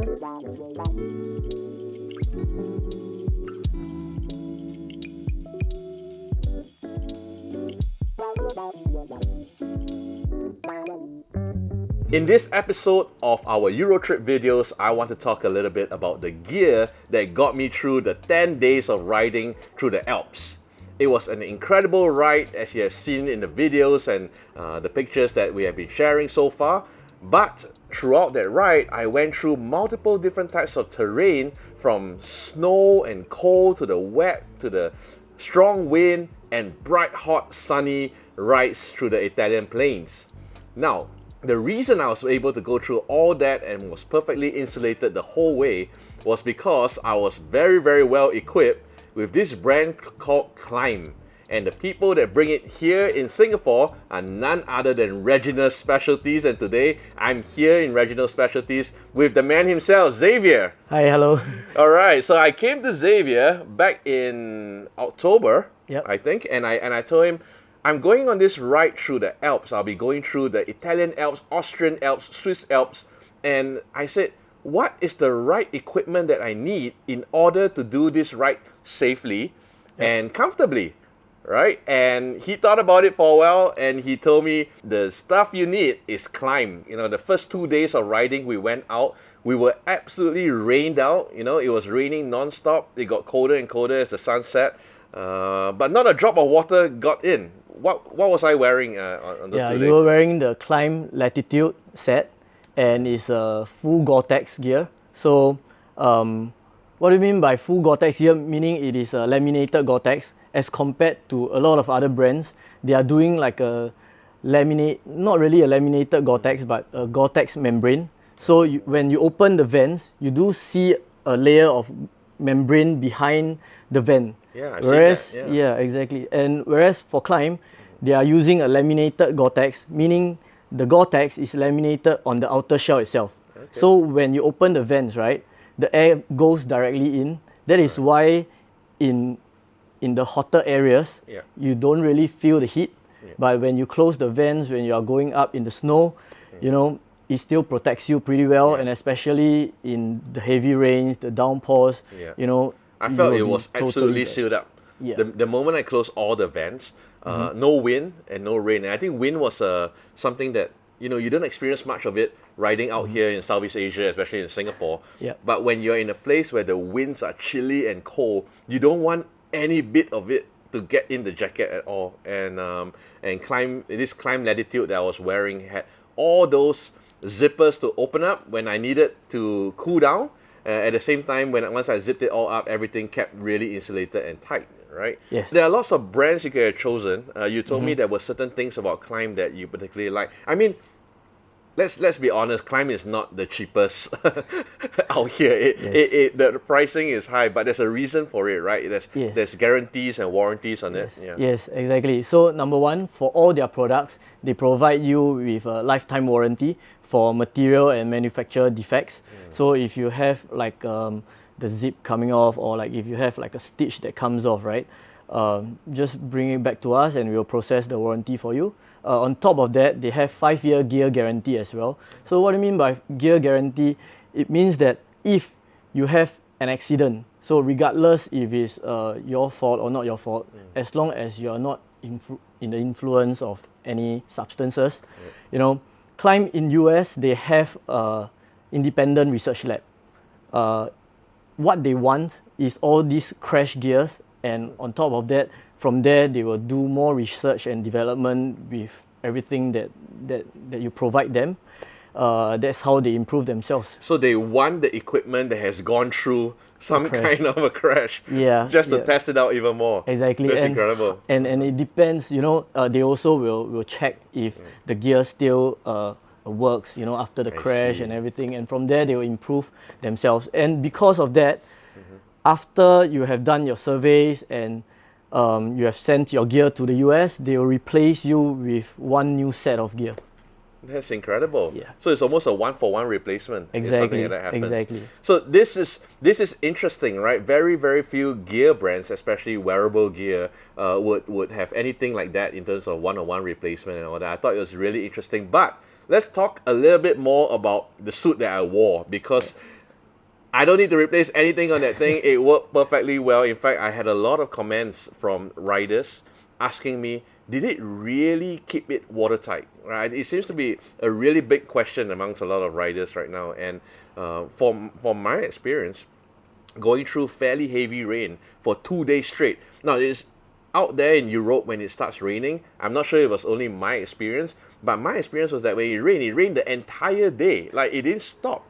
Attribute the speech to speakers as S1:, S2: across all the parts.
S1: In this episode of our EuroTrip videos, I want to talk a little bit about the gear that got me through the 10 days of riding through the Alps. It was an incredible ride, as you have seen in the videos and the pictures that we have been sharing so far. But throughout that ride, I went through multiple different types of terrain, from snow and cold to the wet to the strong wind and bright hot sunny rides through the Italian plains. Now, the reason I was able to go through all that and was perfectly insulated the whole way was because I was very, very well equipped with this brand called KLIM. And the people that bring it here in Singapore are none other than Reginald Specialties. And today, I'm here in Reginald Specialties with the man himself, Xavier.
S2: Hi, hello.
S1: All right, so I came to Xavier back in October,
S2: Yep.
S1: I think, and I told him, I'm going on this ride through the Alps. I'll be going through the Italian Alps, Austrian Alps, Swiss Alps. And I said, what is the right equipment that I need in order to do this ride safely and comfortably, right? And he thought about it for a while and he told me the stuff you need is KLIM. You know, the first 2 days of riding, we went out. We were absolutely rained out. You know, it was raining non-stop. It got colder and colder as the sun set. But not a drop of water got in. What was I wearing on those 2 days?
S2: You were wearing the KLIM Latitude set, and it's a full Gore-Tex gear. So, what do you mean by full Gore-Tex gear? Meaning it is a laminated Gore-Tex, as compared to a lot of other brands. They are doing like a not really a laminated Gore-Tex, but a Gore-Tex membrane. So when you open the vents, you do see a layer of membrane behind the vent.
S1: Yeah, I've seen that.
S2: Yeah, exactly. And whereas for KLIM, they are using a laminated Gore-Tex, meaning the Gore-Tex is laminated on the outer shell itself.
S1: Okay.
S2: So when you open the vents, right, the air goes directly in. That is why in the hotter areas, you don't really feel the heat. Yeah. But when you close the vents, when you are going up in the snow, you know, it still protects you pretty well. And especially in the heavy rains, the downpours, you know,
S1: I felt it was absolutely sealed up.
S2: Yeah.
S1: The moment I closed all the vents, no wind and no rain. And I think wind was something that, you know, you don't experience much of it riding out here in Southeast Asia, especially in Singapore.
S2: Yeah.
S1: But when you're in a place where the winds are chilly and cold, you don't want any bit of it to get in the jacket at all. And this KLIM Latitude that I was wearing had all those zippers to open up when I needed to cool down. At the same time, once I zipped it all up, everything kept really insulated and tight, right?
S2: Yes.
S1: There are lots of brands you could have chosen. You told me there were certain things about KLIM that you particularly like. I mean, let's be honest, KLIM is not the cheapest out here. The pricing is high, but there's a reason for it, right? There's guarantees and warranties on it. Yeah.
S2: Yes, exactly. So number one, for all their products, they provide you with a lifetime warranty for material and manufacturer defects. So if you have like the zip coming off, or like if you have like a stitch that comes off, right, just bring it back to us and we'll process the warranty for you. On top of that, they have 5-year gear guarantee as well. So what do you mean by gear guarantee? It means that if you have an accident, so regardless if it's your fault or not your fault, as long as you are not in the influence of any substances, you know, KLIM in US, they have independent research lab. What they want is all these crash gears, and on top of that, from there they will do more research and development with everything that you provide them. That's how they improve themselves.
S1: So they want the equipment that has gone through some kind of a crash, just to test it out even more.
S2: Exactly.
S1: That's incredible.
S2: And it depends, you know, they also will check if the gear still works, you know, after the crash and everything. And from there, they will improve themselves. And because of that, after you have done your surveys and you have sent your gear to the US, they will replace you with one new set of gear.
S1: That's incredible.
S2: Yeah.
S1: So it's almost a one-for-one replacement.
S2: Exactly.
S1: If something like that happens.
S2: Exactly.
S1: So this is interesting, right? Very, very few gear brands, especially wearable gear, would have anything like that in terms of one-on-one replacement and all that. I thought it was really interesting. But let's talk a little bit more about the suit that I wore, because I don't need to replace anything on that thing. It worked perfectly well. In fact, I had a lot of comments from riders asking me, did it really keep it watertight? Right? It seems to be a really big question amongst a lot of riders right now. And from my experience, going through fairly heavy rain for 2 days straight. Now, it's out there in Europe when it starts raining. I'm not sure it was only my experience, but my experience was that when it rained the entire day. Like, it didn't stop.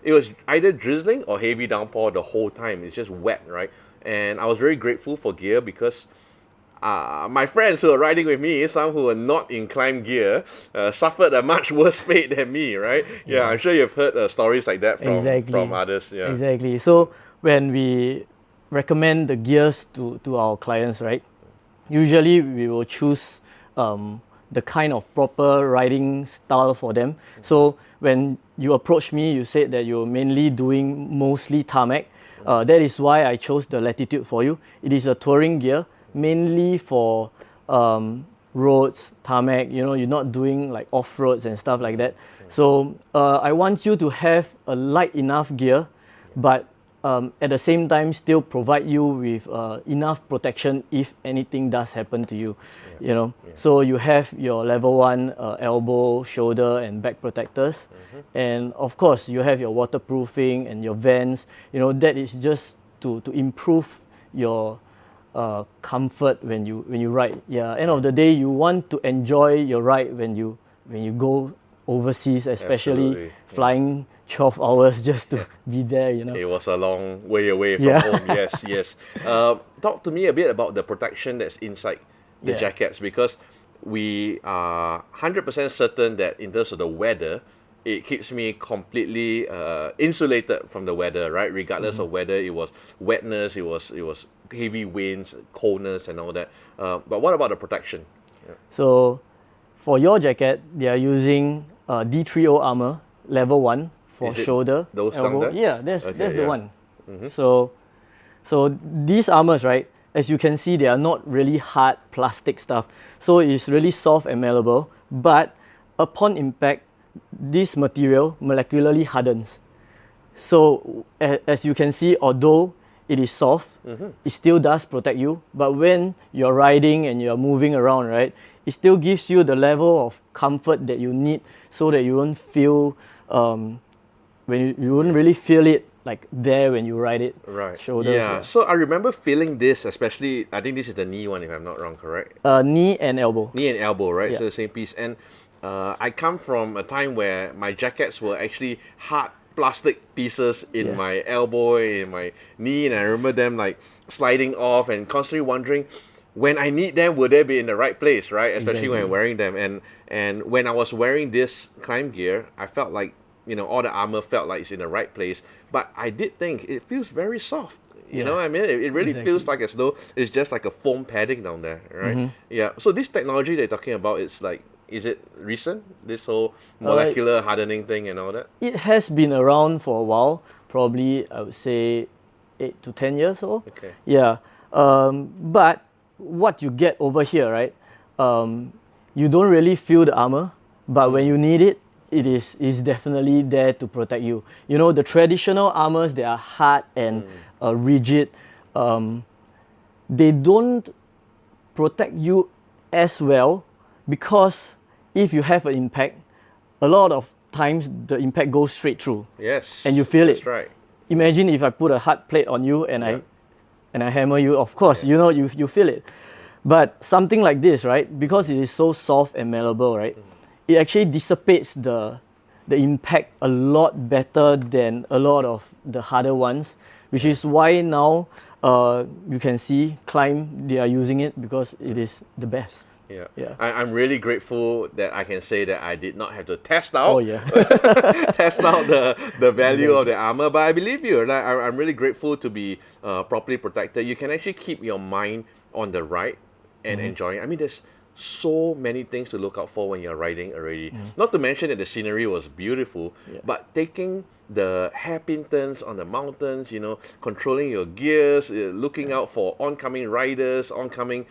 S1: It was either drizzling or heavy downpour the whole time. It's just wet, right? And I was very grateful for gear because my friends who are riding with me, some who are not in KLIM gear, suffered a much worse fate than me, right? Yeah, I'm sure you've heard stories like that from others. Yeah.
S2: Exactly. So when we recommend the gears to our clients, right? Usually we will choose the kind of proper riding style for them. So when you approached me, you said that you're mainly doing mostly tarmac. That is why I chose the Latitude for you. It is a touring gear, mainly for roads, tarmac. You know, you're not doing like off-roads and stuff like that. So I want you to have a light enough gear, but at the same time still provide you with enough protection if anything does happen to you. You know, so you have your level 1 elbow, shoulder and back protectors, and of course you have your waterproofing and your vents. You know, that is just to improve your comfort when you ride. Yeah, end of the day you want to enjoy your ride when you go overseas, especially flying 12 hours just to be there, you know.
S1: It was a long way away from home. Yes. Talk to me a bit about the protection that's inside the jackets, because we are 100% certain that in terms of the weather, it keeps me completely insulated from the weather, right? Regardless of whether it was wetness, it was heavy winds, coldness and all that. But what about the protection?
S2: So for your jacket, they are using D3O armor, level 1 for shoulder,
S1: those
S2: elbow.
S1: there?
S2: Yeah, that's the one. So these armors, right, as you can see, they are not really hard plastic stuff. So it's really soft and malleable, but upon impact, this material molecularly hardens. So as you can see, although it is soft, it still does protect you. But when you're riding and you're moving around, right, it still gives you the level of comfort that you need, so that you won't feel, you wouldn't really feel it like there when you ride it.
S1: Right.
S2: Shoulders.
S1: Yeah. So I remember feeling this, especially, I think this is the knee one, if I'm not wrong, correct?
S2: Knee and elbow.
S1: Knee and elbow, right? So the same piece. And I come from a time where my jackets were actually hard plastic pieces in my elbow, in my knee, and I remember them like sliding off and constantly wondering, when I need them, will they be in the right place, right? Especially when I'm wearing them. And when I was wearing this KLIM gear, I felt like, you know, all the armor felt like it's in the right place. But I did think it feels very soft. You know what I mean? It really feels like as though it's just like a foam padding down there, right? Yeah. So this technology they're talking about, it's like, is it recent? This whole molecular hardening thing and all that?
S2: It has been around for a while, probably I would say 8 to 10 years or.
S1: Okay.
S2: Yeah. But what you get over here, right? You don't really feel the armor, but when you need it, it is definitely there to protect you. You know, the traditional armors, they are hard and rigid. They don't protect you as well, because if you have an impact, a lot of times the impact goes straight through.
S1: Yes.
S2: And you feel it.
S1: That's right.
S2: Imagine if I put a hard plate on you and I hammer you, of course, you know, you feel it. But something like this, right, because it is so soft and malleable, right, it actually dissipates the impact a lot better than a lot of the harder ones, which is why now you can see KLIM, they are using it because it is the best.
S1: Yeah. I'm really grateful that I can say that I did not have to test out test out the value of the armor, but I believe you. Like, I'm really grateful to be properly protected. You can actually keep your mind on the ride and enjoying. I mean, there's so many things to look out for when you're riding already. Not to mention that the scenery was beautiful, but taking the hairpin turns on the mountains, you know, controlling your gears, looking out for oncoming riders, oncoming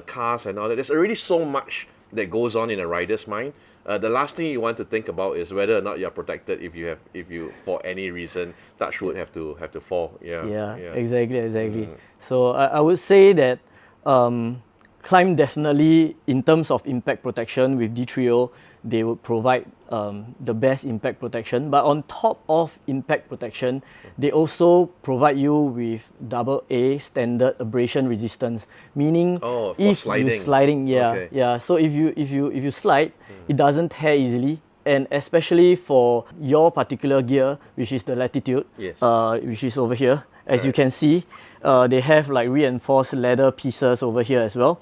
S1: cars and all that. There's already so much that goes on in a rider's mind. the last thing you want to think about is whether or not you're protected if you for any reason touch wood have to fall.
S2: Yeah, exactly. So I would say that KLIM definitely, in terms of impact protection with D3O, they would provide the best impact protection. But on top of impact protection, they also provide you with AA standard abrasion resistance. Meaning, if
S1: sliding.
S2: you sliding, So if you slide, it doesn't tear easily. And especially for your particular gear, which is the Latitude, which is over here, as you can see, they have like reinforced leather pieces over here as well.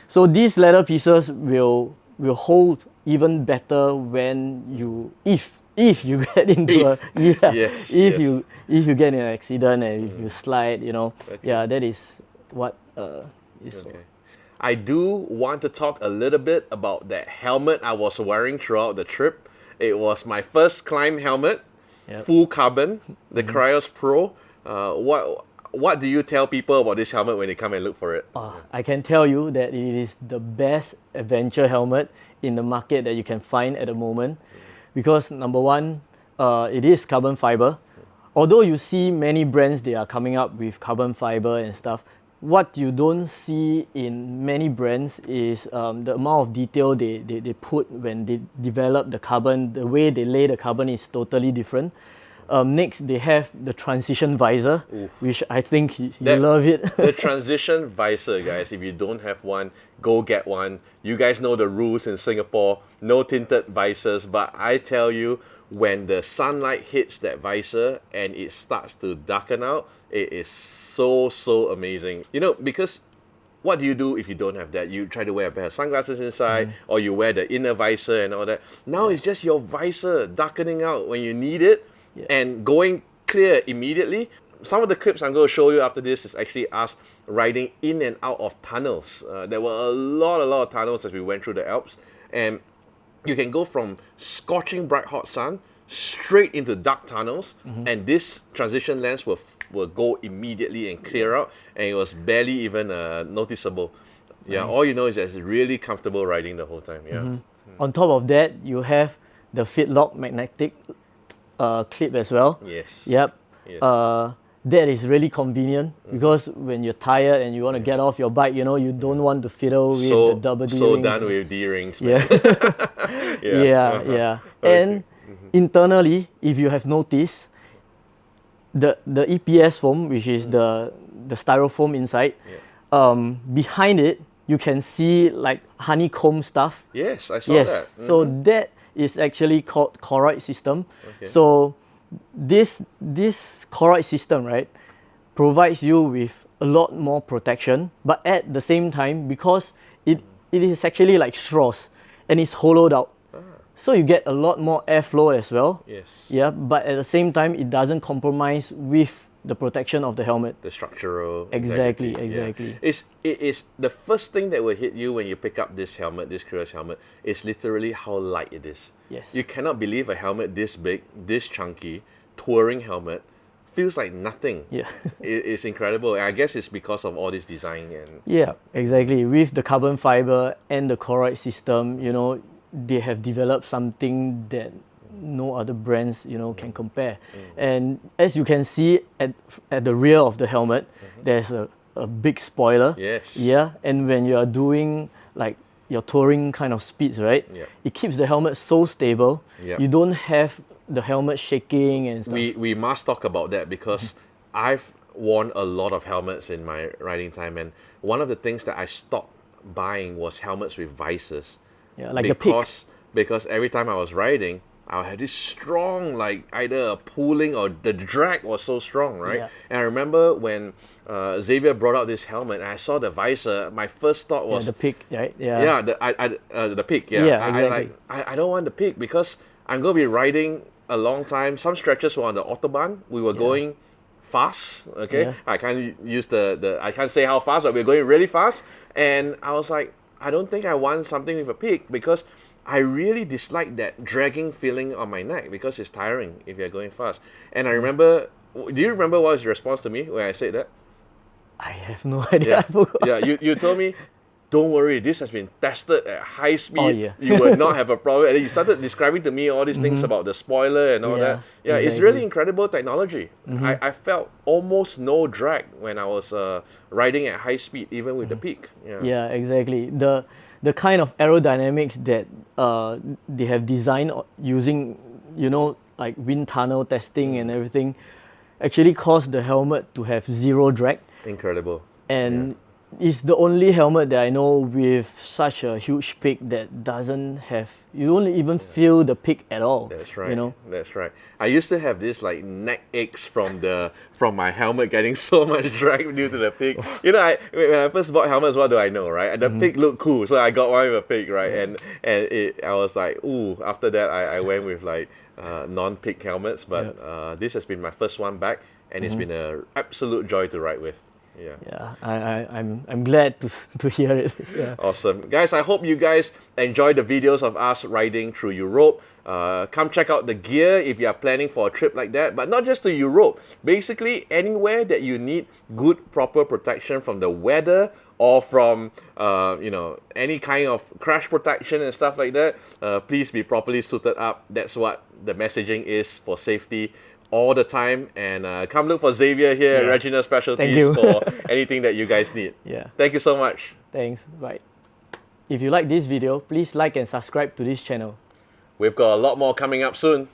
S2: So these leather pieces will hold even better when if you get into if you get in an accident and if you slide, that is what is.
S1: Okay. I do want to talk a little bit about that helmet I was wearing throughout the trip. It was my first KLIM helmet, full carbon, the Cryos Pro. What do you tell people about this helmet when they come and look for it?
S2: I can tell you that it is the best adventure helmet in the market that you can find at the moment, because number one, it is carbon fiber. Although you see many brands, they are coming up with carbon fiber and stuff, what you don't see in many brands is the amount of detail they put when they develop the carbon. The way they lay the carbon is totally different. Next, they have the transition visor, which I think you love it.
S1: The transition visor, guys, if you don't have one, go get one. You guys know the rules in Singapore, no tinted visors, but I tell you, when the sunlight hits that visor and it starts to darken out, it is so amazing. Because what do you do if you don't have that? You try to wear a pair of sunglasses inside, or you wear the inner visor and all that. Now it's just your visor darkening out when you need it and going clear immediately. Some of the clips I'm going to show you after this is actually us riding in and out of tunnels. There were a lot of tunnels as we went through the Alps, and you can go from scorching bright hot sun straight into dark tunnels, and this transition lens will go immediately and clear out, and it was barely even noticeable. All you know is that it's really comfortable riding the whole time.
S2: On top of that, you have the Fitlock magnetic clip as well. That is really convenient, because when you're tired and you want to get off your bike, you don't want to fiddle with the double D rings.
S1: So done with D rings.
S2: And internally, if you have noticed, the EPS foam, which is the styrofoam inside, behind it you can see like honeycomb stuff.
S1: Yes, I saw that.
S2: So that is actually called choroid system. So this choroid system, right, provides you with a lot more protection, but at the same time, because it is actually like straws and it's hollowed out, so you get a lot more airflow as well. But at the same time, it doesn't compromise with the protection of the helmet.
S1: The structural.
S2: Exactly.
S1: It is the first thing that will hit you when you pick up this helmet, this Cryos helmet, is literally how light it is. You cannot believe a helmet this big, this chunky, touring helmet feels like nothing. It's incredible. And I guess it's because of all this design and.
S2: Exactly. With the carbon fiber and the choroid system, they have developed something that no other brands can compare. And as you can see at the rear of the helmet, there's a big spoiler. And when you are doing like your touring kind of speeds, right, it keeps the helmet so stable. You don't have the helmet shaking and stuff.
S1: We must talk about that, because I've worn a lot of helmets in my riding time, and one of the things that I stopped buying was helmets with visors.
S2: Like the Peak.
S1: Because every time I was riding, I had this strong, like either a pulling or the drag was so strong, right? And I remember when Xavier brought out this helmet and I saw the visor, my first thought was
S2: the Peak, right?
S1: The Peak. I don't want the Peak, because I'm going to be riding a long time. Some stretches were on the Autobahn. We were going fast, I can't use I can't say how fast, but we're going really fast. And I was like, I don't think I want something with a Peak, because I really dislike that dragging feeling on my neck, because it's tiring if you're going fast. And I remember, do you remember what was your response to me when I said that?
S2: I have no idea. I forgot.
S1: You told me, don't worry, this has been tested at high speed.
S2: Oh, yeah.
S1: You will not have a problem. And then you started describing to me all these things about the spoiler and all
S2: Yeah,
S1: that. Yeah, it's
S2: exactly.
S1: really incredible technology. I felt almost no drag when I was riding at high speed, even with the peak.
S2: Yeah, exactly. The kind of aerodynamics that they have designed using, you know, like wind tunnel testing and everything, actually caused the helmet to have zero drag.
S1: Incredible.
S2: And it's the only helmet that I know with such a huge peak that doesn't have, you don't even feel the peak at all.
S1: That's right.
S2: You know?
S1: That's right. I used to have this like neck aches from my helmet getting so much drag due to the peak. You know, when I first bought helmets, what do I know, right? And the peak looked cool, so I got one with a peak, right? And I was like, ooh. After that, I went with like non-peak helmets, but this has been my first one back, and it's been an absolute joy to ride with.
S2: Yeah, I'm glad to hear it. Yeah.
S1: Awesome. Guys, I hope you guys enjoy the videos of us riding through Europe. Come check out the gear if you are planning for a trip like that, but not just to Europe. Basically, anywhere that you need good, proper protection from the weather or from, any kind of crash protection and stuff like that, please be properly suited up. That's what the messaging is for safety all the time. And come look for Xavier here at Regina Specialties for anything that you guys need.
S2: Yeah.
S1: Thank you so much.
S2: Thanks. Bye. If you like this video, please like and subscribe to this channel.
S1: We've got a lot more coming up soon.